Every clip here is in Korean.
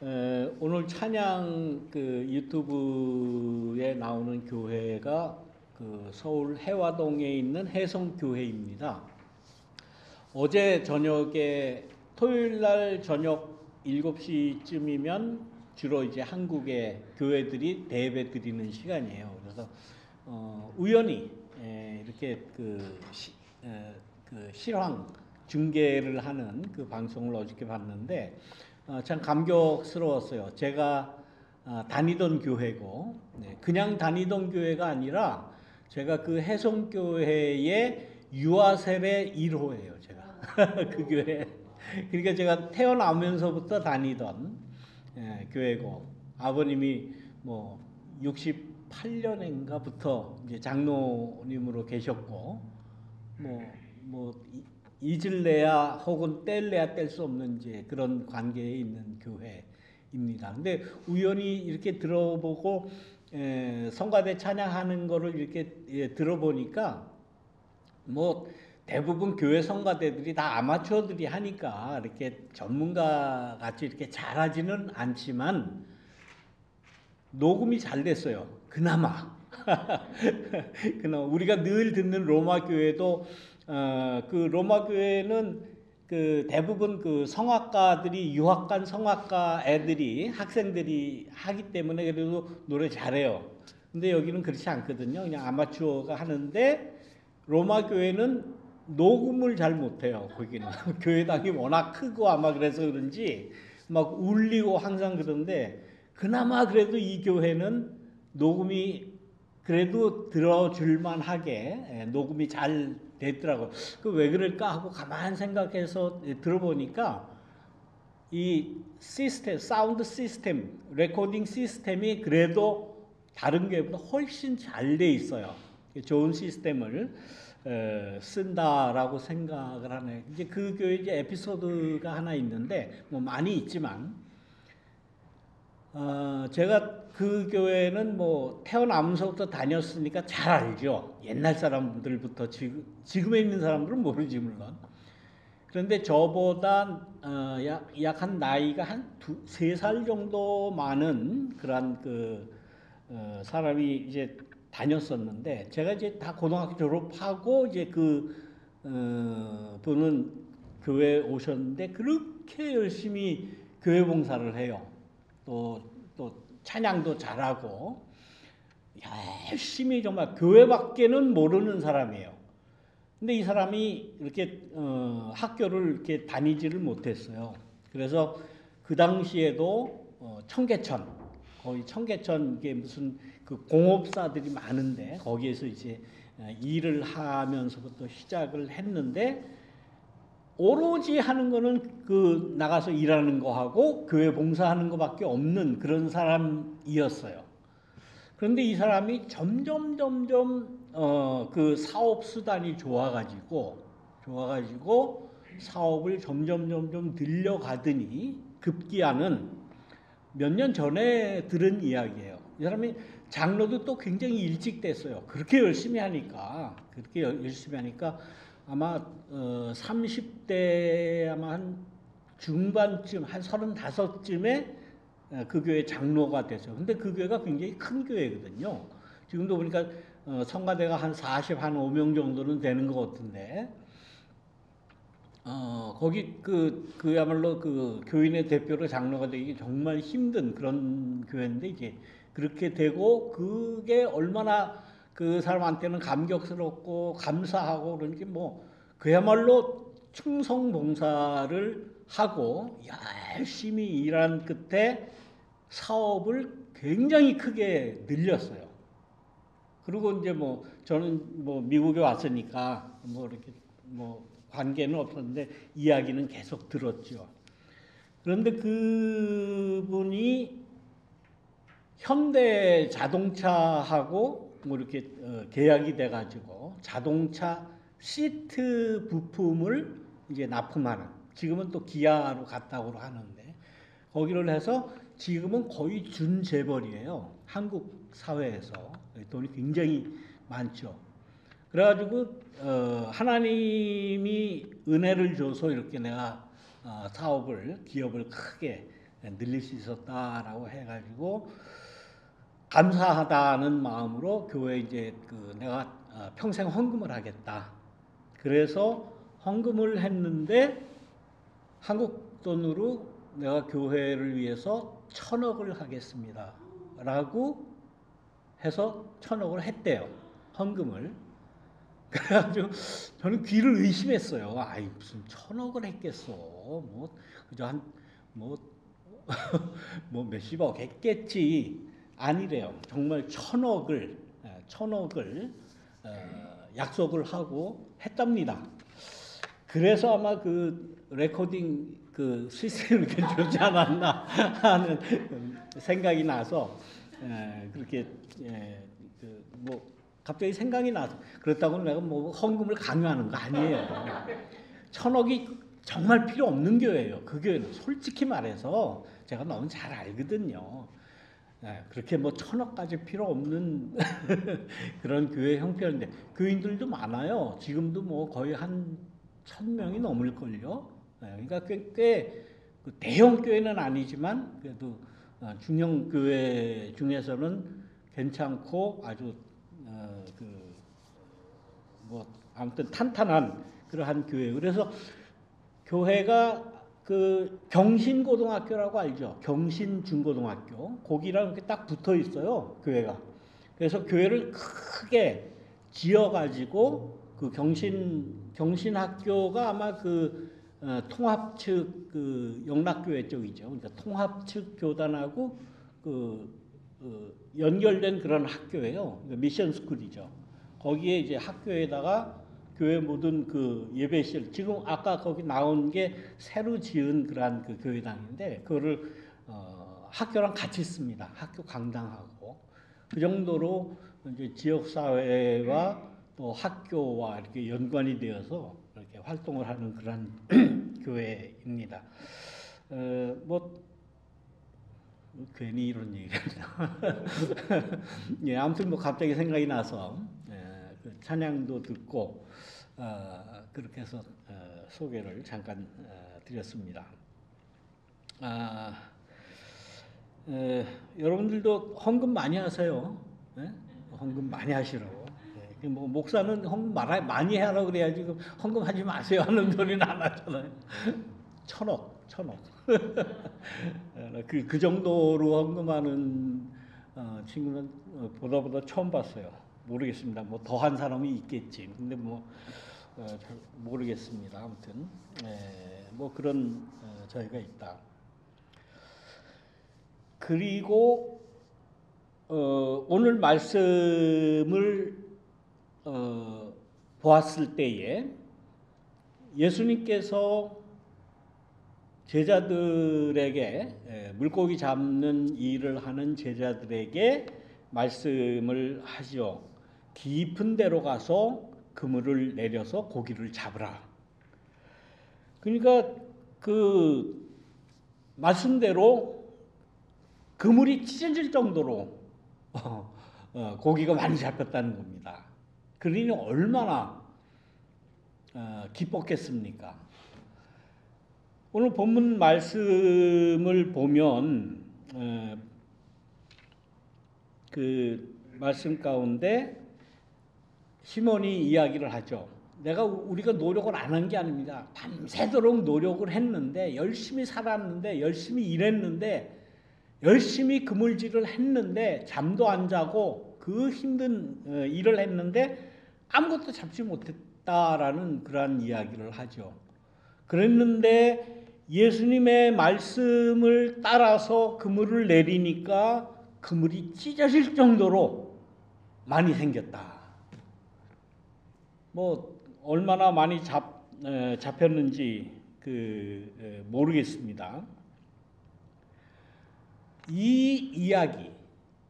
오늘 찬양 그 유튜브에 나오는 교회가 그 서울 해화동에 있는 해성교회입니다. 어제 저녁에 토요일 날 저녁 7시쯤이면 주로 이제 한국의 교회들이 대예배 드리는 시간이에요. 그래서 우연히 이렇게 그 실황 중계를 하는 그 방송을 어저께 봤는데 참 감격스러웠어요. 제가 다니던 교회고, 그냥 다니던 교회가 아니라 제가 그 해성교회의 유아세례 1호예요. 제가 그 교회. 그러니까 제가 태어나면서부터 다니던 교회고, 아버님이 뭐 68년인가부터 이제 장로님으로 계셨고, 뭐 잊을래야 혹은 뗄래야 뗄 수 없는 이제 그런 관계에 있는 교회입니다. 근데 우연히 이렇게 들어보고 성가대 찬양하는 거를 이렇게 들어보니까 뭐 대부분 교회 성가대들이 다 아마추어들이 하니까 이렇게 전문가 같이 이렇게 잘하지는 않지만 녹음이 잘 됐어요. 그나마. 그나마 우리가 늘 듣는 로마 교회도 그 로마 교회는 그 대부분 그 성악가들이 유학 간 성악가 애들이 학생들이 하기 때문에 그래도 노래 잘해요. 근데 여기는 그렇지 않거든요. 그냥 아마추어가 하는데 로마 교회는 녹음을 잘 못해요. 거기는 교회당이 워낙 크고 아마 그래서 그런지 막 울리고 항상 그런데 그나마 그래도 이 교회는 녹음이 그래도 들어줄만 하게 녹음이 잘 됐더라고요. 그 왜 그럴까 하고 가만 생각해서 들어보니까 이 시스템, 사운드 시스템, 레코딩 시스템이 그래도 다른 교회보다 훨씬 잘 돼 있어요. 좋은 시스템을 쓴다라고 생각을 하네. 이제 그 교회 이제 에피소드가 하나 있는데 뭐 많이 있지만 제가 그 교회는 뭐 태어나면서부터 다녔으니까 잘 알죠. 옛날 사람들부터 지금에 있는 사람들은 모르지 물론. 그런데 저보다 약 한 나이가 한 3살 정도 많은 그런 그 사람이 이제 다녔었는데 제가 이제 다 고등학교 졸업하고 이제 그 분은 교회에 오셨는데 그렇게 열심히 교회 봉사를 해요. 또 찬양도 잘하고 열심히 정말 교회밖에는 모르는 사람이에요. 근데 이 사람이 이렇게 학교를 이렇게 다니지를 못했어요. 그래서 그 당시에도 청계천 거의 청계천 이게 무슨 그 공업사들이 많은데 거기에서 이제 일을 하면서부터 시작을 했는데 오로지 하는 거는 그 나가서 일하는 거 하고 교회 봉사하는 거밖에 없는 그런 사람이었어요. 그런데 이 사람이 점점 그 사업 수단이 좋아가지고 사업을 점점 늘려가더니 급기야는 몇 년 전에 들은 이야기예요. 이 사람이 장로도 또 굉장히 일찍 됐어요. 그렇게 열심히 하니까 아마 30대 아마 한 중반쯤 한 35쯤에 그 교회 장로가 됐어요. 근데 그 교회가 굉장히 큰 교회거든요. 지금도 보니까 성가대가 한 45명 정도는 되는 것 같은데 거기 그야말로 그 교인의 대표로 장로가 되기 정말 힘든 그런 교회인데 이제 그렇게 되고 그게 얼마나 그 사람한테는 감격스럽고 감사하고 그런지 뭐 그야말로 충성 봉사를 하고 열심히 일한 끝에 사업을 굉장히 크게 늘렸어요. 그리고 이제 뭐 저는 뭐 미국에 왔으니까 뭐 이렇게 뭐 관계는 없었는데 이야기는 계속 들었죠. 그런데 그분이 현대 자동차하고 뭐 이렇게 계약이 돼가지고 자동차 시트 부품을 이제 납품하는, 지금은 또 기아로 갔다고 하는데 거기를 해서 지금은 거의 준재벌이에요. 한국 사회에서 돈이 굉장히 많죠. 그래가지고 하나님이 은혜를 줘서 이렇게 내가 기업을 크게 늘릴 수 있었다라고 해가지고 감사하다는 마음으로 교회 이제 내가 평생 헌금을 하겠다. 그래서 헌금을 했는데 한국 돈으로 내가 교회를 위해서 1,000억을 하겠습니다. 라고 해서 1,000억을 했대요. 헌금을. 그래가지고 저는 귀를 의심했어요. 아이 무슨 1,000억을 했겠어. 뭐 그저 뭐 몇십억 했겠지. 아니래요. 정말 1,000억을 약속을 하고 했답니다. 그래서 아마 그 레코딩 그 시스템을 이렇게 주지 않았나 하는 생각이 나서 그렇게 뭐 갑자기 생각이 나서 그렇다고 내가 뭐 헌금을 강요하는 거 아니에요. 1,000억이 정말 필요 없는 교회예요. 그 교회는 솔직히 말해서 제가 너무 잘 알거든요. 그렇게 뭐 1,000억까지 필요 없는 그런 교회 형편인데 교인들도 많아요. 지금도 뭐 거의 한 1,000명이 넘을걸요. 그러니까 꽤 대형 교회는 아니지만 그래도 중형 교회 중에서는 괜찮고 아주 뭐 아무튼 탄탄한 그러한 교회. 그래서 교회가 그 경신고등학교라고 알죠? 경신중고등학교. 거기랑 이렇게 딱 붙어 있어요, 교회가. 그래서 교회를 크게 지어가지고 그 경신학교가 아마 통합 측 영락교회 쪽이죠. 그러니까 통합 측 교단하고 연결된 그런 학교예요. 그러니까 미션 스쿨이죠. 거기에 이제 학교에다가 교회 모든 예배실, 지금 아까 거기 나온 게 새로 지은 그러한 교회당인데 그거를 학교랑 같이 씁니다. 학교 강당하고 그 정도로 이제 지역 사회와 또 학교와 이렇게 연관이 되어서 이렇게 활동을 하는 그런 교회입니다. 뭐 괜히 이런 얘기를 예, 아무튼 뭐 갑자기 생각이 나서 그 찬양도 듣고 그렇게 해서 소개를 잠깐 드렸습니다. 여러분들도 헌금 많이 하세요. 네? 헌금 많이 하시라고. 네. 뭐 목사는 헌금 많이 하라고 그래야지 헌금 하지 마세요 하는 소리는 안 하잖아요. 1,000억. 그 정도로 헌금하는 친구는 보다 처음 봤어요. 모르겠습니다. 뭐 더한 사람이 있겠지. 근데 뭐 잘 모르겠습니다. 아무튼 뭐 그런 저희가 있다. 그리고 오늘 말씀을 보았을 때에 예수님께서 제자들에게 물고기 잡는 일을 하는 제자들에게 말씀을 하죠. 깊은 데로 가서 그물을 내려서 고기를 잡으라. 그러니까 그 말씀대로 그물이 찢어질 정도로 고기가 많이 잡혔다는 겁니다. 그러니 얼마나 기뻤겠습니까? 오늘 본문 말씀을 보면 그 말씀 가운데 시몬이 이야기를 하죠. 우리가 노력을 안 한 게 아닙니다. 밤새도록 노력을 했는데 열심히 살았는데 열심히 일했는데 열심히 그물질을 했는데 잠도 안 자고 그 힘든 일을 했는데 아무것도 잡지 못했다라는 그러한 이야기를 하죠. 그랬는데 예수님의 말씀을 따라서 그물을 내리니까 그물이 찢어질 정도로 많이 생겼다. 뭐 얼마나 많이 잡혔는지 모르겠습니다. 이 이야기,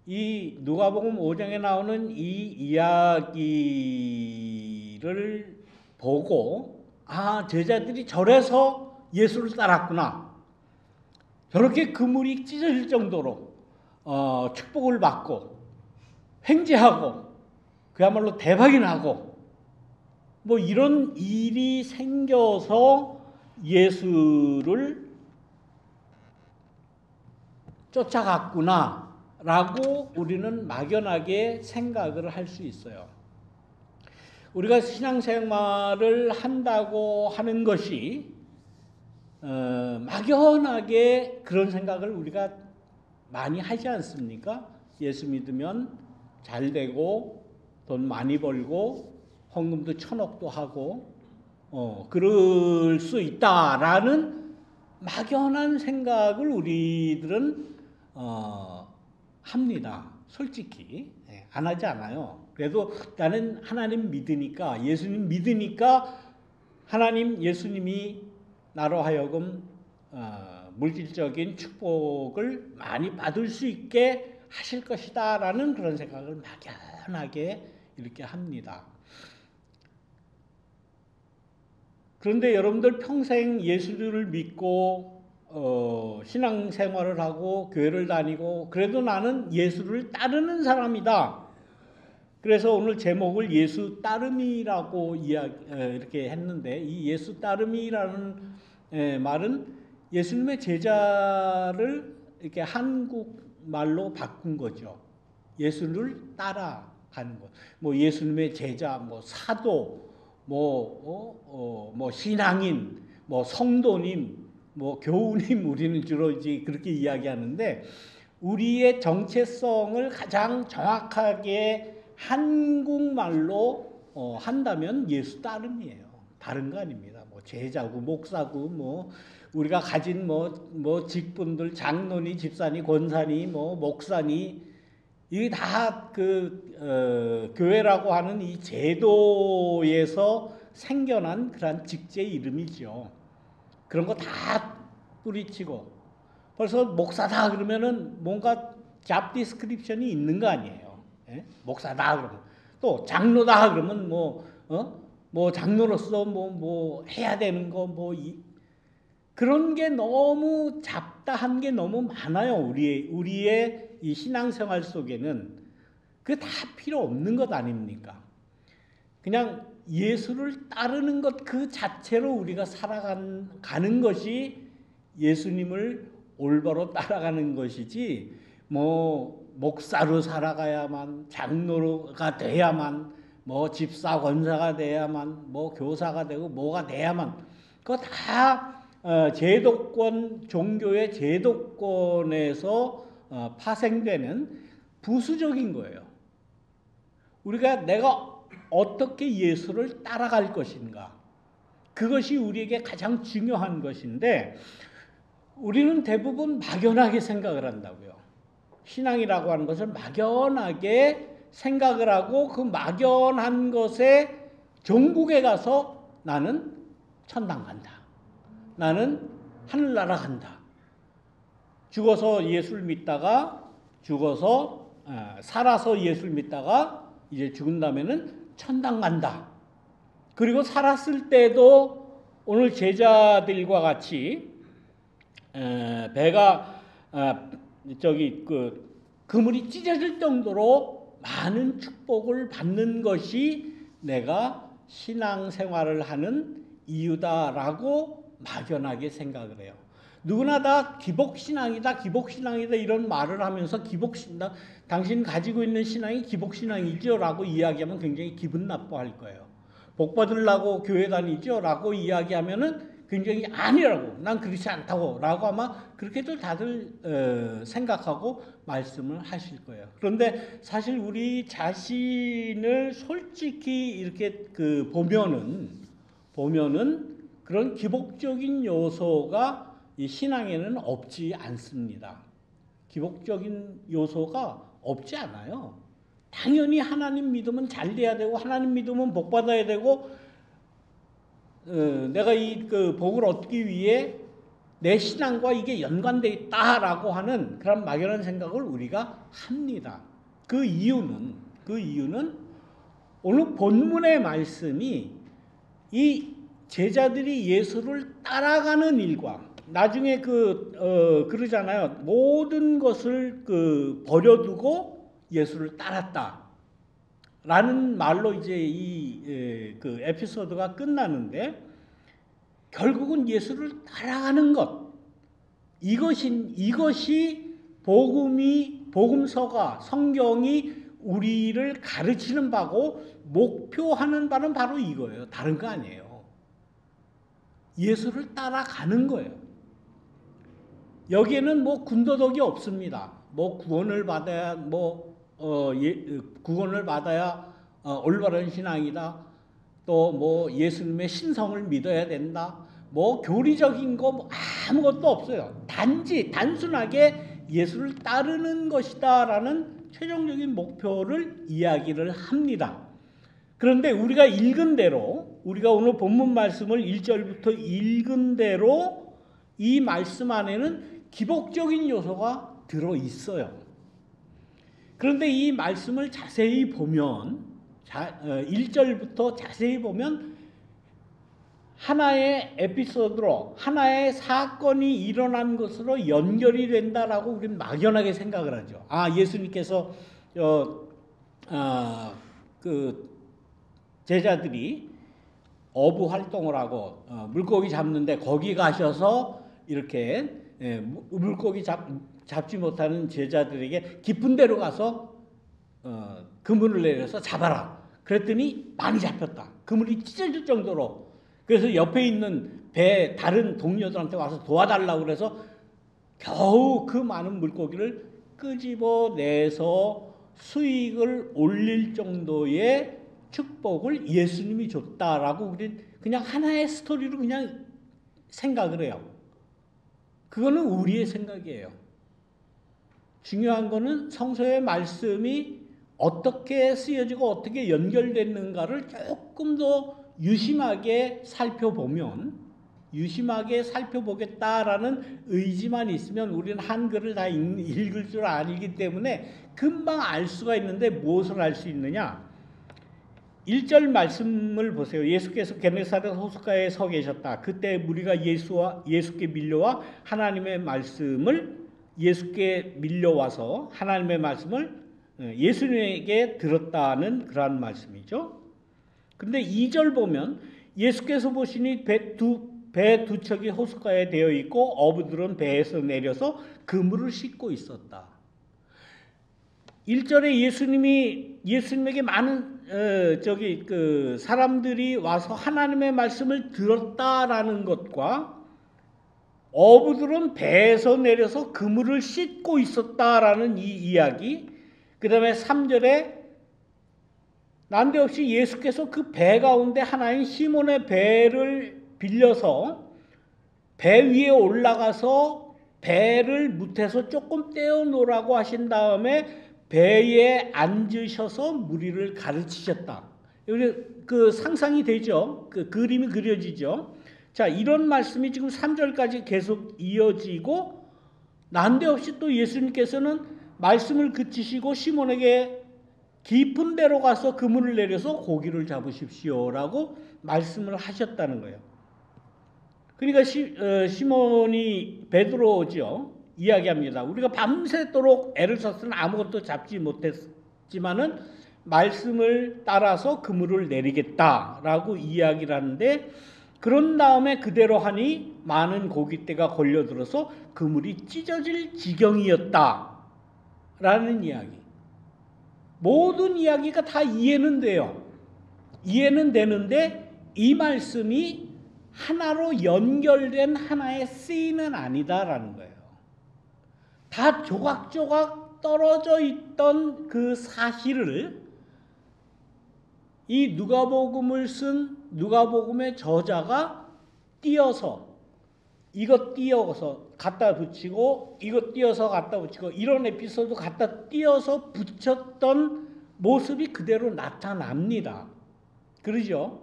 이 누가복음 5장에 나오는 이 이야기를 보고 제자들이 저래서 예수를 따랐구나. 저렇게 그물이 찢어질 정도로 축복을 받고 횡재하고 그야말로 대박이 나고 뭐 이런 일이 생겨서 예수를 쫓아갔구나라고 우리는 막연하게 생각을 할 수 있어요. 우리가 신앙생활을 한다고 하는 것이 막연하게 그런 생각을 우리가 많이 하지 않습니까? 예수 믿으면 잘 되고 돈 많이 벌고 헌금도 1,000억도 하고 그럴 수 있다라는 막연한 생각을 우리들은 합니다. 솔직히 안 하지 않아요. 그래도 나는 하나님 믿으니까, 예수님 믿으니까 하나님 예수님이 나로 하여금 물질적인 축복을 많이 받을 수 있게 하실 것이다 라는 그런 생각을 막연하게 이렇게 합니다. 그런데 여러분들 평생 예수를 믿고 신앙생활을 하고 교회를 다니고 그래도 나는 예수를 따르는 사람이다. 그래서 오늘 제목을 예수 따름이라고 이렇게 했는데, 이 예수 따름이라는 말은 예수님의 제자를 이렇게 한국말로 바꾼 거죠. 예수를 따라가는 것. 뭐 예수님의 제자, 뭐 사도, 뭐 신앙인, 뭐 성도님, 뭐 교우님, 우리는 주로 이제 그렇게 이야기하는데, 우리의 정체성을 가장 정확하게 한국말로 한다면 예수 따름이에요. 다른 거 아닙니다. 뭐 제자고 목사고 뭐 우리가 가진 뭐 직분들 장로니 집사니 권사니 뭐 목사니 이게 다 교회라고 하는 이 제도에서 생겨난 그런 직제 이름이죠. 그런 거 다 뿌리치고 벌써 목사다 그러면은 뭔가 잡 디스크립션이 있는 거 아니에요. 목사다 그러면, 또 장로다 그러면 뭐 장로로서 뭐 해야 되는 거 그런 게 너무 잡다한 게 너무 많아요. 우리의 이 신앙생활 속에는 그게 다 필요 없는 것 아닙니까? 그냥 예수를 따르는 것 그 자체로 우리가 살아가는 것이 예수님을 올바로 따라가는 것이지, 뭐 목사로 살아가야만, 장로가 돼야만, 뭐 집사 권사가 돼야만, 뭐 교사가 되고 뭐가 돼야만, 그거 다 제도권, 종교의 제도권에서 파생되는 부수적인 거예요. 내가 어떻게 예수를 따라갈 것인가, 그것이 우리에게 가장 중요한 것인데 우리는 대부분 막연하게 생각을 한다고요. 신앙이라고 하는 것을 막연하게 생각을 하고 그 막연한 것에 종국에 가서 나는 천당 간다, 나는 하늘나라 간다, 죽어서 예수를 믿다가 살아서 예수를 믿다가 이제 죽은 다음에는 천당 간다. 그리고 살았을 때도 오늘 제자들과 같이 배가 그물이 찢어질 정도로 많은 축복을 받는 것이 내가 신앙생활을 하는 이유다라고 막연하게 생각을 해요. 누구나 다 기복신앙이다 이런 말을 하면서 당신 가지고 있는 신앙이 기복신앙이죠 라고 이야기하면 굉장히 기분 나빠할 거예요. 복 받으려고 교회 다니죠 라고 이야기하면은 굉장히 아니라고, 난 그렇지 않다고 라고 아마 그렇게들 다들 생각하고 말씀을 하실 거예요. 그런데 사실 우리 자신을 솔직히 이렇게 보면은 그런 기복적인 요소가 이 신앙에는 없지 않습니다. 기복적인 요소가 없지 않아요. 당연히 하나님 믿으면 잘 돼야 되고, 하나님 믿으면 복 받아야 되고, 내가 이 복을 얻기 위해 내 신앙과 이게 연관되어 있다라고 하는 그런 막연한 생각을 우리가 합니다. 그 이유는 오늘 본문의 말씀이 이 제자들이 예수를 따라가는 일과, 나중에 그러잖아요. 모든 것을 버려두고 예수를 따랐다 라는 말로 이제 이 에피소드가 끝나는데, 결국은 예수를 따라가는 것, 이것이 복음서가 성경이 우리를 가르치는 바고 목표하는 바는 바로 이거예요. 다른 거 아니에요. 예수를 따라가는 거예요. 여기에는 뭐 군더더기 없습니다. 뭐 구원을 받아야 올바른 신앙이다. 또 뭐 예수님의 신성을 믿어야 된다. 뭐 교리적인 거 뭐 아무것도 없어요. 단순하게 예수를 따르는 것이다라는 최종적인 목표를 이야기를 합니다. 그런데 우리가 읽은 대로, 우리가 오늘 본문 말씀을 1절부터 읽은 대로 이 말씀 안에는 기복적인 요소가 들어 있어요. 그런데 이 말씀을 자세히 보면 1절부터 자세히 보면 하나의 에피소드로, 하나의 사건이 일어난 것으로 연결이 된다라고 우리는 막연하게 생각을 하죠. 예수님께서 그 제자들이 어부 활동을 하고 물고기 잡는데 거기 가셔서 이렇게 물고기 잡지 못하는 제자들에게 깊은 데로 가서 그물을 내려서 잡아라. 그랬더니 많이 잡혔다. 그물이 찢어질 정도로. 그래서 옆에 있는 배 다른 동료들한테 와서 도와달라고 그래서 겨우 그 많은 물고기를 끄집어내서 수익을 올릴 정도의 축복을 예수님이 줬다라고 우리는 그냥 하나의 스토리로 그냥 생각을 해요. 그거는 우리의 생각이에요. 중요한 거는 성서의 말씀이 어떻게 쓰여지고 어떻게 연결됐는가를 조금 더 유심하게 살펴보겠다라는 의지만 있으면 우리는 한글을 다 읽을 줄 알기 때문에 금방 알 수가 있는데 무엇을 알 수 있느냐? 1절 말씀을 보세요. 예수께서 게네사렛 호숫가에 서 계셨다. 그때 무리가 예수께 밀려와 하나님의 말씀을 예수님에게 들었다는 그러한 말씀이죠. 근데 2절 보면 예수께서 보시니 배 두 척이 호숫가에 되어 있고 어부들은 배에서 내려서 그물을 씻고 있었다. 1절에 예수님에게 많은 사람들이 와서 하나님의 말씀을 들었다라는 것과 어부들은 배에서 내려서 그물을 씻고 있었다라는 이 이야기, 그 다음에 3절에 난데없이 예수께서 그 배 가운데 하나인 시몬의 배를 빌려서 배 위에 올라가서 배를 무태서 조금 떼어놓으라고 하신 다음에 배에 앉으셔서 무리를 가르치셨다. 그 상상이 되죠. 그 그림이 그려지죠. 자, 이런 말씀이 지금 3절까지 계속 이어지고 난데없이 또 예수님께서는 말씀을 그치시고 시몬에게 깊은 데로 가서 그물을 내려서 고기를 잡으십시오라고 말씀을 하셨다는 거예요. 그러니까 시몬이 베드로죠. 이야기합니다. 우리가 밤새도록 애를 썼으나 아무것도 잡지 못했지만은 말씀을 따라서 그물을 내리겠다라고 이야기를 하는데, 그런 다음에 그대로 하니 많은 고깃대가 걸려들어서 그물이 찢어질 지경이었다라는 이야기. 모든 이야기가 다 이해는 돼요. 이해는 되는데 이 말씀이 하나로 연결된 하나의 씬은 아니다라는 거예요. 다 조각조각 떨어져 있던 그 사실을 이 누가복음을 쓴 누가복음의 저자가 띄어서 이것 띄어서 갖다 붙이고 이것 띄어서 갖다 붙이고 이런 에피소드 갖다 띄어서 붙였던 모습이 그대로 나타납니다. 그러죠?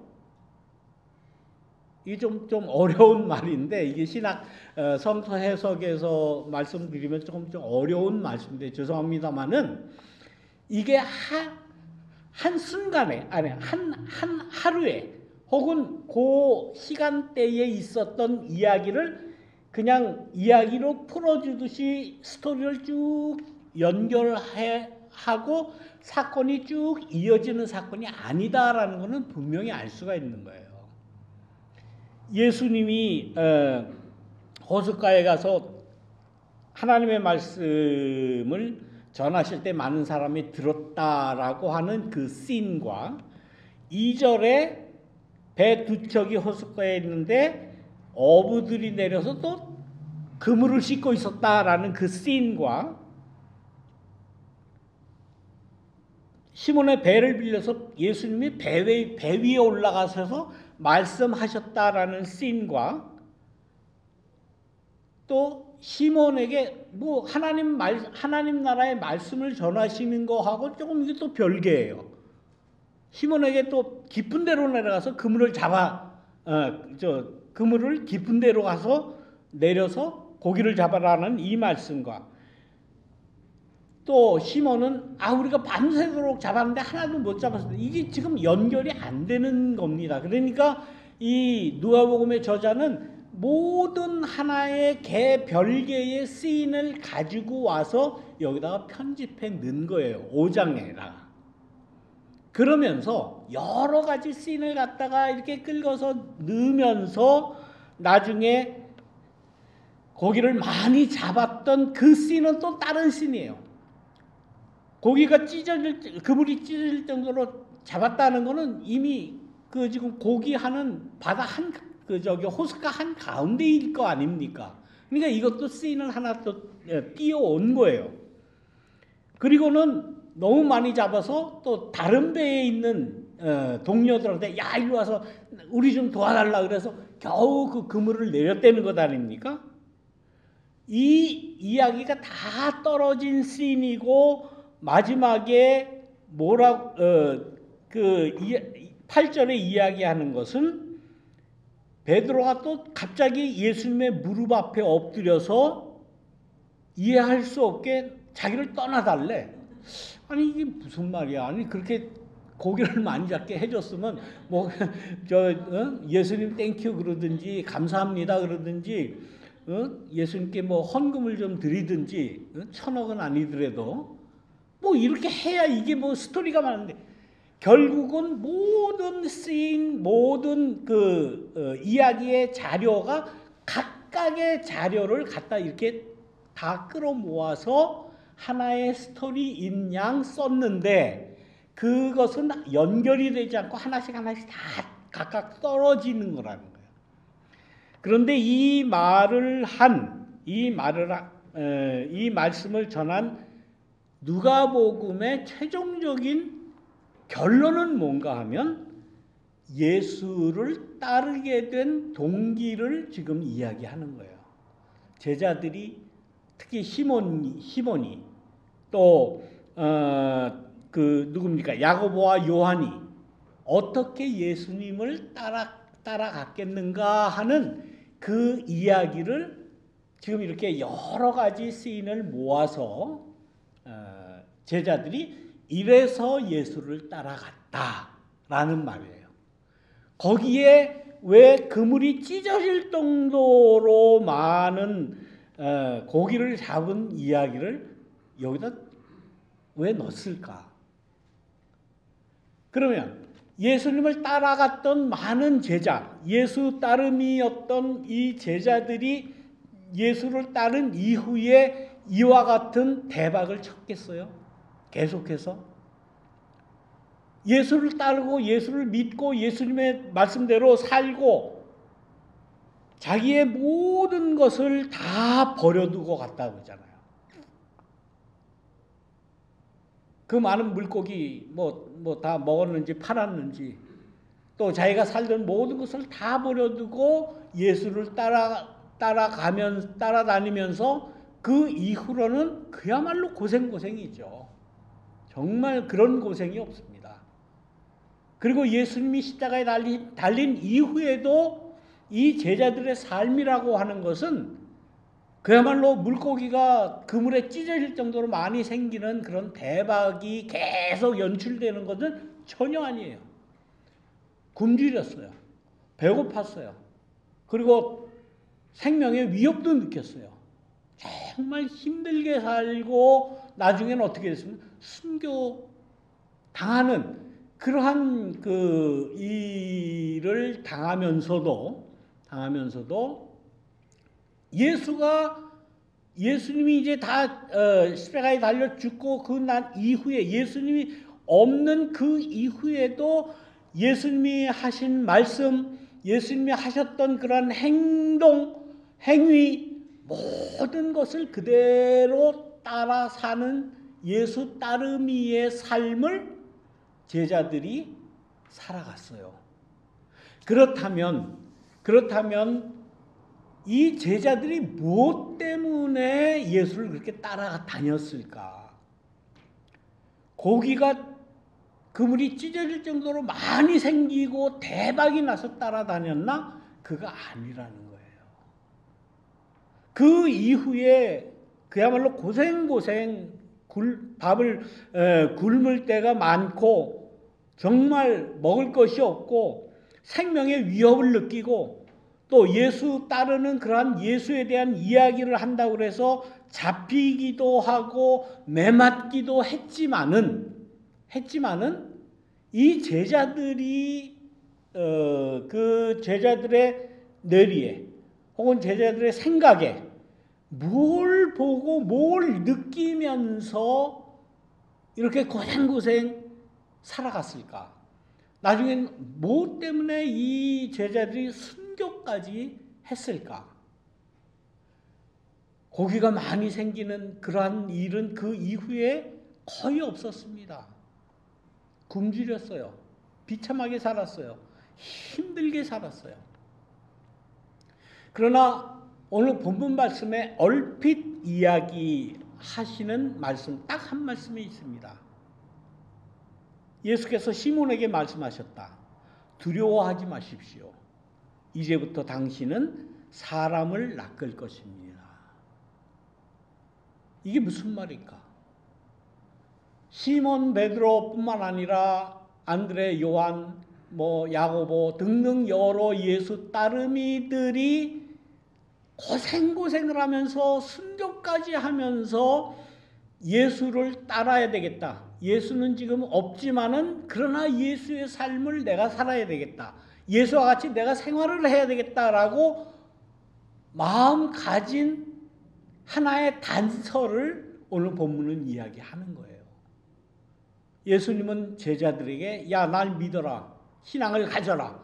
이게 좀 어려운 말인데, 이게 신학 성서 해석에서 말씀드리면 좀 어려운 말씀인데 죄송합니다만은, 이게 한 순간에, 아니 한 하루에 혹은 그 시간대에 있었던 이야기를 그냥 이야기로 풀어주듯이 스토리를 쭉 연결하고 사건이 쭉 이어지는 사건이 아니다라는 것은 분명히 알 수가 있는 거예요. 예수님이 호숫가에 가서 하나님의 말씀을 전하실 때 많은 사람이 들었다라고 하는 그 씬과 2절에 배 두 척이 호숫가에 있는데 어부들이 내려서 또 그물을 씻고 있었다라는 그 씬과 시몬의 배를 빌려서 예수님이 배 위에 올라가셔서 말씀하셨다라는 씬과 또 시몬에게 뭐 하나님 나라의 말씀을 전하시는 거하고 조금 이게 또 별개예요. 시몬에게 또 깊은 데로 내려가서 그물을 그물을 깊은 데로 가서 내려서 고기를 잡아라는 이 말씀과 또 시몬은 우리가 밤새도록 잡았는데 하나도 못 잡았어요. 이게 지금 연결이 안 되는 겁니다. 그러니까 이 누가복음의 저자는 모든 하나의 별개의 씬을 가지고 와서 여기다가 편집해 넣은 거예요. 5장에다가. 그러면서 여러 가지 씬을 갖다가 이렇게 끌어서 넣으면서 나중에 고기를 많이 잡았던 그 씬은 또 다른 씬이에요. 그물이 찢어질 정도로 잡았다는 거는 이미 지금 고기 하는 바다 호숫가 한 가운데일 거 아닙니까? 그러니까 이것도 씬을 하나 또 띄워온 거예요. 그리고는 너무 많이 잡아서 또 다른 배에 있는 동료들한테 야 일로 와서 우리 좀 도와달라 그래서 겨우 그 그물을 내렸다는 것 아닙니까? 이 이야기가 다 떨어진 씬이고 마지막에 8절에 이야기하는 것은 베드로가 또 갑자기 예수님의 무릎 앞에 엎드려서 이해할 수 없게 자기를 떠나달래. 아니 이게 무슨 말이야? 아니 그렇게 고기를 많이 잡게 해줬으면 예수님 땡큐 그러든지 감사합니다 그러든지 예수님께 헌금을 좀 드리든지 1,000억은 아니더라도 이렇게 해야 이게 스토리가 많은데 결국은 모든 씬 모든 이야기의 자료가 각각의 자료를 갖다 이렇게 다 끌어모아서 하나의 스토리인 양 썼는데 그것은 연결이 되지 않고 하나씩 다 각각 떨어지는 거라는 거예요. 그런데 이 말씀을 전한 누가복음의 최종적인 결론은 뭔가 하면 예수를 따르게 된 동기를 지금 이야기하는 거예요. 제자들이 특히 시몬이 또 누굽니까? 야고보와 요한이 어떻게 예수님을 따라갔겠는가 하는 그 이야기를 지금 이렇게 여러 가지 씬을 모아서 제자들이 이래서 예수를 따라갔다라는 말이에요. 거기에 왜 그물이 찢어질 정도로 많은 고기를 잡은 이야기를 여기다 왜 넣었을까? 그러면 예수님을 따라갔던 많은 제자, 예수 따름이었던 이 제자들이 예수를 따른 이후에 이와 같은 대박을 쳤겠어요? 계속해서? 예수를 따르고 예수를 믿고 예수님의 말씀대로 살고 자기의 모든 것을 다 버려두고 갔다고 그러잖아요. 그 많은 물고기 다 먹었는지 팔았는지 또 자기가 살던 모든 것을 다 버려두고 예수를 따라다니면서 그 이후로는 그야말로 고생이죠. 정말 그런 고생이 없습니다. 그리고 예수님이 십자가에 달린 이후에도 이 제자들의 삶이라고 하는 것은 그야말로 물고기가 그물에 찢어질 정도로 많이 생기는 그런 대박이 계속 연출되는 것은 전혀 아니에요. 굶주렸어요. 배고팠어요. 그리고 생명의 위협도 느꼈어요. 정말 힘들게 살고 나중에는 어떻게 됐습니까? 순교 당하는 그러한 일을 당하면서도 예수가 예수님이 이제 다 십자가에 달려 죽고 그 난 이후에 예수님이 없는 그 이후에도 예수님이 하신 말씀, 예수님이 하셨던 그런 행동, 행위 모든 것을 그대로 따라 사는 예수 따르미의 삶을 제자들이 살아갔어요. 그렇다면 이 제자들이 무엇 때문에 예수를 그렇게 따라다녔을까? 고기가 그물이 찢어질 정도로 많이 생기고 대박이 나서 따라다녔나? 그거 아니라는 거예요. 그 이후에 그야말로 고생고생 밥을 굶을 때가 많고 정말 먹을 것이 없고 생명의 위협을 느끼고 또 예수 따르는 그러한 예수에 대한 이야기를 한다고 해서 잡히기도 하고 매맞기도 했지만은 이 제자들이 그 제자들의 뇌리에 혹은 제자들의 생각에 뭘 보고 뭘 느끼면서 이렇게 고생고생 살아갔을까? 나중엔 뭐 때문에 이 제자들이 순교까지 했을까? 고기가 많이 생기는 그러한 일은 그 이후에 거의 없었습니다. 굶주렸어요. 비참하게 살았어요. 힘들게 살았어요. 그러나 오늘 본문 말씀에 얼핏 이야기하시는 말씀 딱 한 말씀이 있습니다. 예수께서 시몬에게 말씀하셨다. 두려워하지 마십시오. 이제부터 당신은 사람을 낚을 것입니다. 이게 무슨 말일까? 시몬 베드로뿐만 아니라 안드레, 요한, 야고보 등등 여러 예수 따르미들이 고생고생을 하면서 순교까지 하면서 예수를 따라야 되겠다. 예수는 지금 없지만은 그러나 예수의 삶을 내가 살아야 되겠다. 예수와 같이 내가 생활을 해야 되겠다라고 마음 가진 하나의 단서를 오늘 본문은 이야기하는 거예요. 예수님은 제자들에게 야, 날 믿어라. 신앙을 가져라.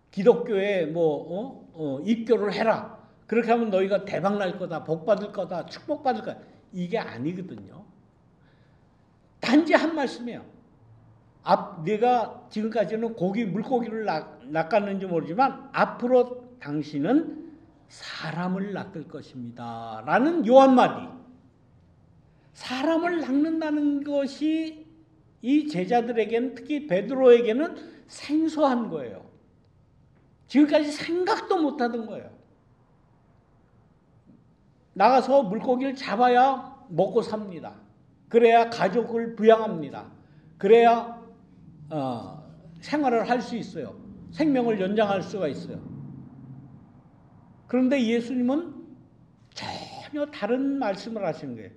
기독교에 입교를 해라. 그렇게 하면 너희가 대박 날 거다. 복 받을 거다. 축복 받을 거다. 이게 아니거든요. 단지 한 말씀이에요. 내가 지금까지는 물고기를 낚았는지 모르지만 앞으로 당신은 사람을 낚을 것입니다. 라는 요 한마디. 사람을 낚는다는 것이 이 제자들에게는 특히 베드로에게는 생소한 거예요. 지금까지 생각도 못하던 거예요. 나가서 물고기를 잡아야 먹고 삽니다. 그래야 가족을 부양합니다. 그래야 생활을 할 수 있어요. 생명을 연장할 수가 있어요. 그런데 예수님은 전혀 다른 말씀을 하시는 거예요.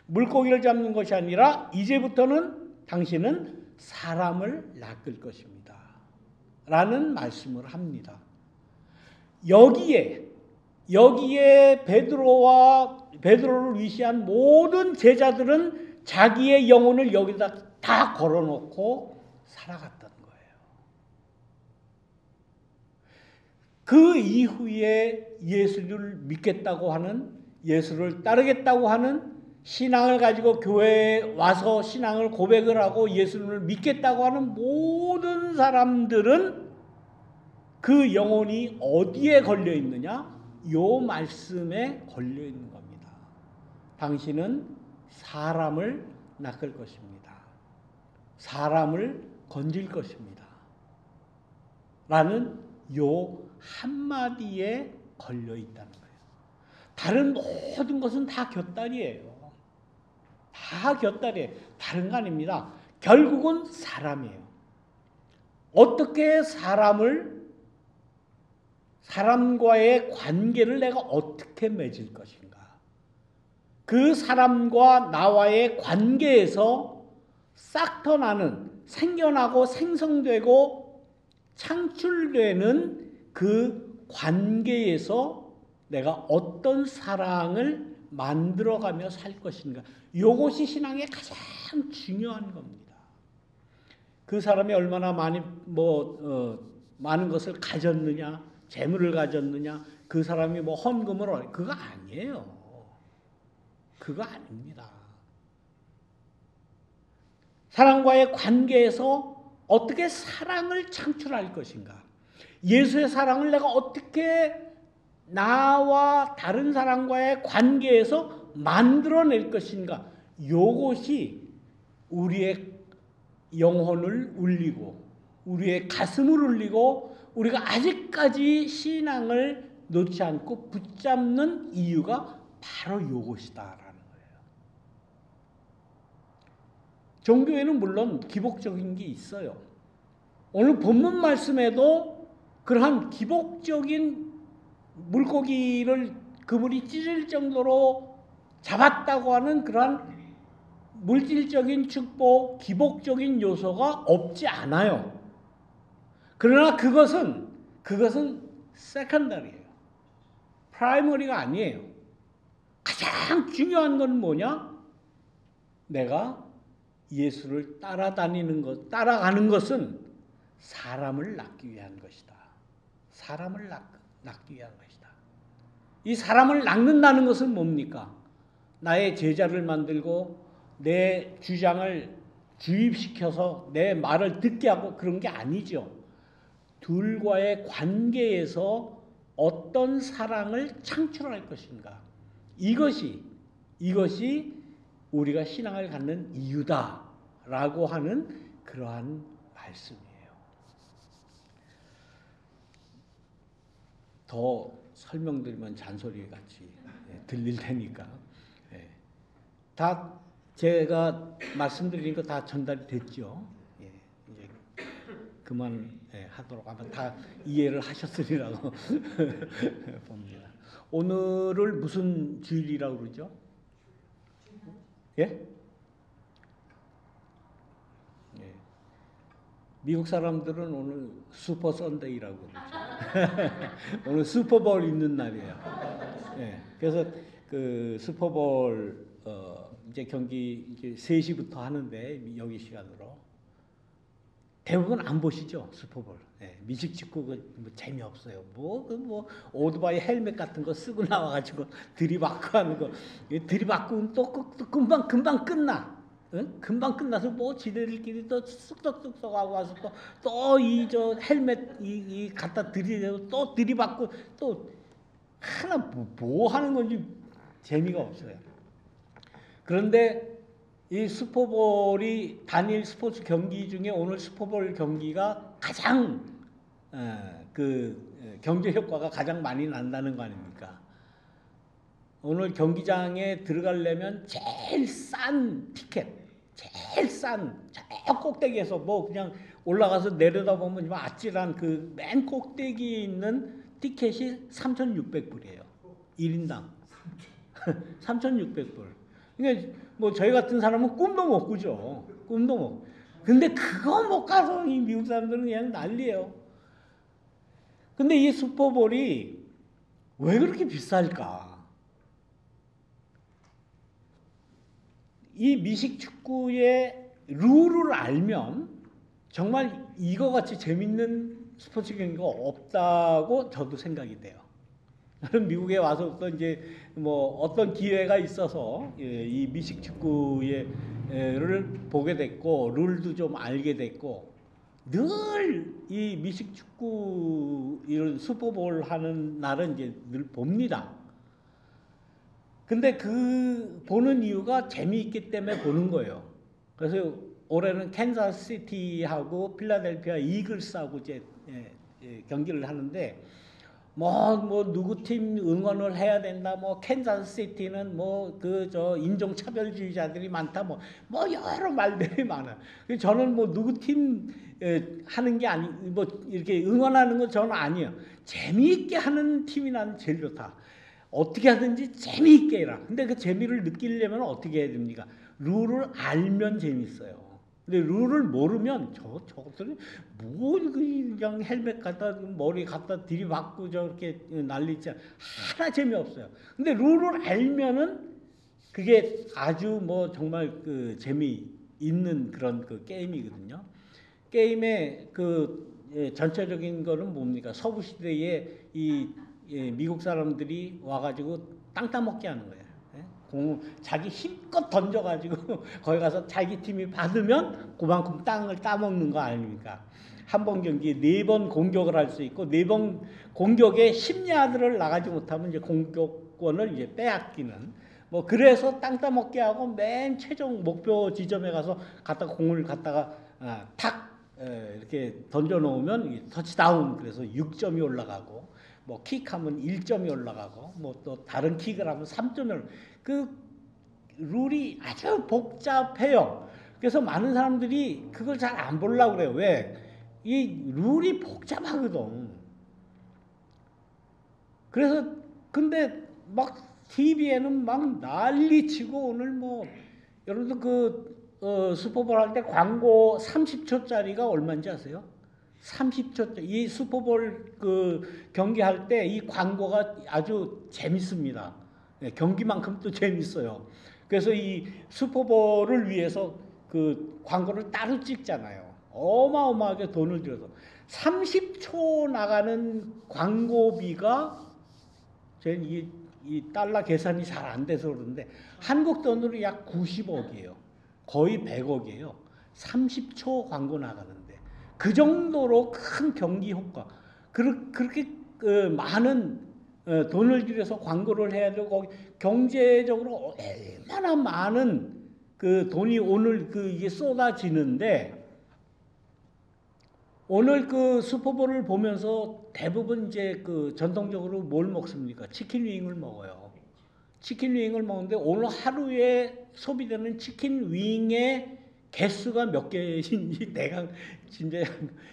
물고기를 잡는 것이 아니라 이제부터는 당신은 사람을 낚을 것입니다. 라는 말씀을 합니다. 여기에 베드로를 위시한 모든 제자들은 자기의 영혼을 여기다 다 걸어놓고 살아갔던 거예요. 그 이후에 예수를 믿겠다고 하는, 예수를 따르겠다고 하는, 신앙을 가지고 교회에 와서 신앙을 고백을 하고 예수를 믿겠다고 하는 모든 사람들은 그 영혼이 어디에 걸려 있느냐? 요 말씀에 걸려 있는 겁니다. 당신은 사람을 낚을 것입니다. 사람을 건질 것입니다. 라는 요 한마디에 걸려 있다는 거예요. 다른 모든 것은 다 곁다리예요. 다 곁다리예요. 다른 거 아닙니다. 결국은 사람이에요. 어떻게 사람과의 관계를 내가 어떻게 맺을 것인가? 그 사람과 나와의 관계에서 싹터나는, 생겨나고 생성되고 창출되는 그 관계에서 내가 어떤 사랑을 만들어가며 살 것인가. 이것이 신앙의 가장 중요한 겁니다. 그 사람이 얼마나 많은 것을 가졌느냐, 재물을 가졌느냐, 그 사람이 헌금을 그거 아니에요. 그거 아닙니다. 사람과의 관계에서 어떻게 사랑을 창출할 것인가? 예수의 사랑을 내가 어떻게 나와 다른 사람과의 관계에서 만들어낼 것인가? 이것이 우리의 영혼을 울리고 우리의 가슴을 울리고 우리가 아직까지 신앙을 놓지 않고 붙잡는 이유가 바로 이것이다라는 거예요. 종교에는 물론 기복적인 게 있어요. 오늘 본문 말씀에도 그러한 기복적인 물고기를 그물이 찢을 정도로 잡았다고 하는 그러한 물질적인 축복, 기복적인 요소가 없지 않아요. 그러나 그것은 세컨더리예요. 프라이머리가 아니에요. 가장 중요한 건 뭐냐? 내가 예수를 따라가는 것은 사람을 낳기 위한 것이다. 사람을 낳기 위한 것이다. 이 사람을 낳는다는 것은 뭡니까? 나의 제자를 만들고 내 주장을 주입시켜서 내 말을 듣게 하고 그런 게 아니죠. 둘과의 관계에서 어떤 사랑을 창출할 것인가. 이것이 우리가 신앙을 갖는 이유다라고 하는 그러한 말씀이에요. 더 설명드리면 잔소리 같이 들릴 테니까 다 제가 말씀드린 거 다 전달이 됐죠. 이제 그만 하도록 하면 다 이해를 하셨으리라고 봅니다. 오늘을 무슨 주일이라고 그러죠? 예? 미국 사람들은 오늘 슈퍼 선데이라고 그러죠. 오늘 슈퍼볼 있는 날이에요. 그래서 그 슈퍼볼 이제 경기 이제 3시부터 하는데 여기 시간으로 대부분 안 보시죠 슈퍼볼. 미식 축구 뭐 재미없어요. 뭐 오토바이 헬멧 같은 거 쓰고 나와가지고 들이받고 하는 거 들이받고 또 금방 끝나. 응? 금방 끝나서 뭐 지네들끼리 또 쑥덕쑥덕 하고 와서 또 이 저 헬멧 이 갖다 들이대고 또 들이받고 또 하나 뭐 하는 건지 재미가 없어요. 그런데 이 슈퍼볼이 단일 스포츠 경기 중에 오늘 슈퍼볼 경기가 가장 그 경제 효과가 가장 많이 난다는 거 아닙니까? 오늘 경기장에 들어가려면 제일 싼 티켓, 제일 싼 저 꼭대기에서 뭐 그냥 올라가서 내려다보면 아찔한 그 맨 꼭대기에 있는 티켓이 3,600불이에요. 1인당. 3,600불. 그러니까 뭐 저희 같은 사람은 꿈도 못 꾸죠. 꿈도 못. 근데 그거 못 가서 이 미국 사람들은 그냥 난리예요. 근데 이 슈퍼볼이 왜 그렇게 비쌀까? 이 미식 축구의 룰을 알면 정말 이거 같이 재밌는 스포츠 경기가 없다고 저도 생각이 돼요. 미국에 와서부터 이제 뭐 어떤 기회가 있어서 이 미식 축구를 보게 됐고 룰도 좀 알게 됐고 늘 이 미식 축구 이런 슈퍼볼 하는 날은 이제 늘 봅니다. 근데 그 보는 이유가 재미있기 때문에 보는 거예요. 그래서 올해는 캔자스 시티하고 필라델피아 이글스하고 이제 경기를 하는데 뭐 누구 팀 응원을 해야 된다. 뭐 캔자스 시티는 뭐 그 저 인종 차별주의자들이 많다. 뭐 여러 말들이 많아. 저는 뭐 누구 팀 하는 게 아니 뭐 이렇게 응원하는 건 저는 아니에요. 재미있게 하는 팀이 난 제일 좋다. 어떻게 하든지 재미있게 해라. 근데 그 재미를 느끼려면 어떻게 해야 됩니까? 룰을 알면 재밌어요. 근데 룰을 모르면 저것들이 뭐 그냥 헬멧 갖다 머리 갖다 들이박고 저렇게 난리지 하나 재미없어요. 근데 룰을 알면은 그게 아주 뭐 정말 그 재미있는 그런 그 게임이거든요. 게임의 전체적인 거는 뭡니까? 서부 시대에 미국 사람들이 와가지고 땅 따먹게 하는 거예요. 자기 힘껏 던져가지고 거기 가서 자기 팀이 받으면 그만큼 땅을 따먹는 거 아닙니까? 한 번 경기에 4번 공격을 할 수 있고 4번 공격에 10야드를 나가지 못하면 이제 공격권을 이제 빼앗기는 뭐 그래서 땅 따먹게 하고 맨 최종 목표 지점에 가서 공을 갖다가 탁 이렇게 던져 놓으면 터치다운 그래서 6점이 올라가고 뭐 킥하면 1점이 올라가고 뭐 또 다른 킥을 하면 3점이 올라가고 그 룰이 아주 복잡해요. 그래서 많은 사람들이 그걸 잘 안 보려고 그래요. 왜? 이 룰이 복잡하거든. 그래서 근데 막 TV에는 막 난리치고 오늘 뭐 여러분들 슈퍼볼 할 때 광고 30초짜리가 얼마인지 아세요? 30초 이 슈퍼볼 경기할 때 이 광고가 아주 재밌습니다. 경기만큼 또 재밌어요. 그래서 이 슈퍼볼을 위해서 그 광고를 따로 찍잖아요. 어마어마하게 돈을 들여서 30초 나가는 광고비가 이 달러 계산이 잘 안 돼서 그러는데 한국 돈으로 약 90억이에요. 거의 100억이에요. 30초 광고 나가는데 그 정도로 큰 경기 효과 그렇게 많은 돈을 들여서 광고를 해야 되고 거기 경제적으로 얼마나 많은 그 돈이 오늘 이게 쏟아지는데 오늘 그 슈퍼볼을 보면서 대부분 이제 전통적으로 뭘 먹습니까? 치킨 윙을 먹어요. 치킨 윙을 먹는데 오늘 하루에 소비되는 치킨 윙의 개수가 몇 개인지 내가 진짜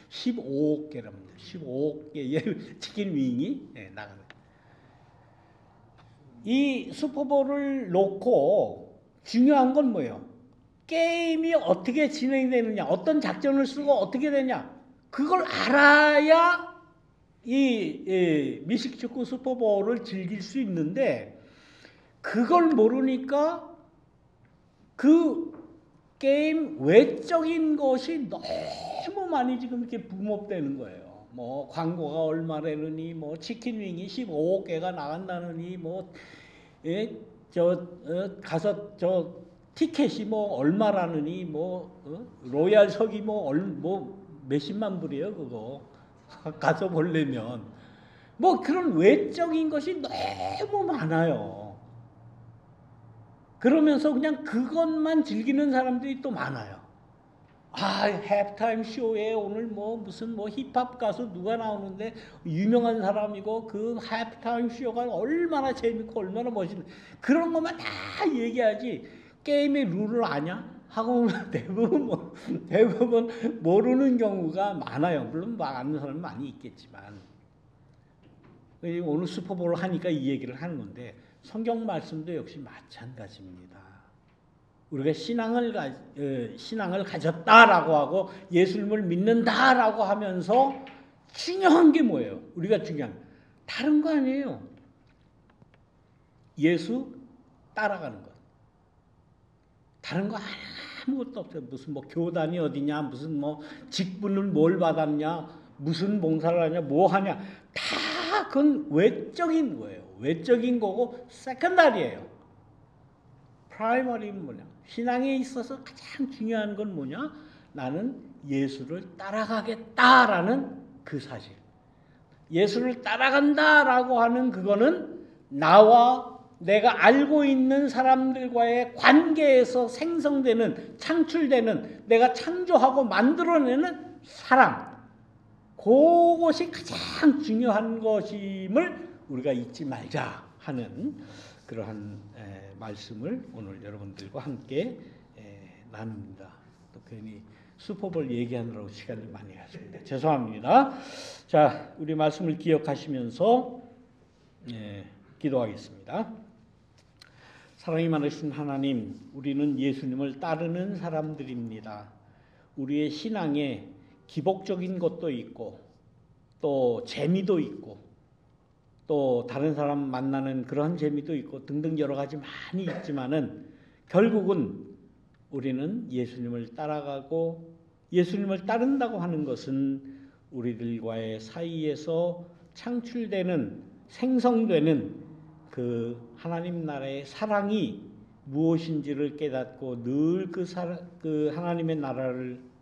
15억 개랍니다. 15억 개의 치킨 윙이 나가는. 이 슈퍼볼을 놓고 중요한 건 뭐예요? 게임이 어떻게 진행되느냐, 어떤 작전을 쓰고 어떻게 되냐, 그걸 알아야 이 미식축구 슈퍼볼을 즐길 수 있는데 그걸 모르니까 그 게임 외적인 것이 너무 많이 지금 이렇게 붐업되는 거예요. 뭐 광고가 얼마라느니 뭐 치킨윙이 15억 개가 나간다느니 뭐 가서 티켓이 뭐 얼마라느니 로얄석이 뭐 몇십만 불이에요 그거 가서 보려면 뭐 그런 외적인 것이 너무 많아요. 그러면서 그냥 그것만 즐기는 사람들이 또 많아요. 해프타임 쇼에 오늘 무슨 힙합 가수 누가 나오는데 유명한 사람이고 그 해프타임 쇼가 얼마나 재밌고 얼마나 멋있는 그런 것만 다 얘기하지 게임의 룰을 아냐? 하고 대부분 모르는 경우가 많아요. 물론 아는 사람은 많이 있겠지만 오늘 슈퍼볼을 하니까 이 얘기를 하는 건데 성경 말씀도 역시 마찬가지입니다. 우리가 신앙을 가졌다라고 하고 예수님을 믿는다라고 하면서 중요한 게 뭐예요? 우리가 중요한 다른 거 아니에요. 예수 따라가는 것. 다른 거 아무것도 없어요. 무슨 교단이 어디냐, 무슨 직분을 뭘 받았냐, 무슨 봉사를 하냐, 뭐 하냐, 다 그건 외적인 거예요. 외적인 거고 세컨다리예요. 프라이머리는 뭐냐? 신앙에 있어서 가장 중요한 건 뭐냐? 나는 예수를 따라가겠다라는 그 사실. 예수를 따라간다라고 하는 그거는 나와 내가 알고 있는 사람들과의 관계에서 생성되는, 창출되는, 내가 창조하고 만들어내는 사랑. 그것이 가장 중요한 것임을 우리가 잊지 말자 하는 그러한 말씀을 오늘 여러분들과 함께 나눕니다. 또 괜히 슈퍼볼 얘기하느라고 시간이 많이 갔습니다. 죄송합니다. 자, 우리 말씀을 기억하시면서 기도하겠습니다. 사랑이 많으신 하나님, 우리는 예수님을 따르는 사람들입니다. 우리의 신앙에 기복적인 것도 있고 또 재미도 있고 또 다른 사람 만나는 그런 재미도 있고 등등 여러 가지 많이 있지만은 결국은 우리는 예수님을 따라가고 예수님을 따른다고 하는 것은 우리들과의 사이에서 창출되는 생성되는 그 하나님 나라의 사랑이 무엇인지를 깨닫고 늘 그 하나님의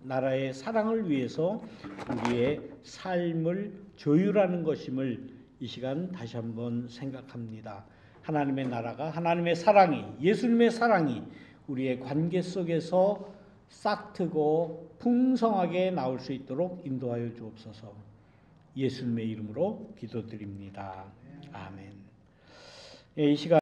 나라의 사랑을 위해서 우리의 삶을 조율하는 것임을 이 시간 다시 한번 생각합니다. 하나님의 나라가 하나님의 사랑이 예수님의 사랑이 우리의 관계 속에서 싹트고 풍성하게 나올 수 있도록 인도하여 주옵소서. 예수님의 이름으로 기도드립니다. 아멘. 이 시간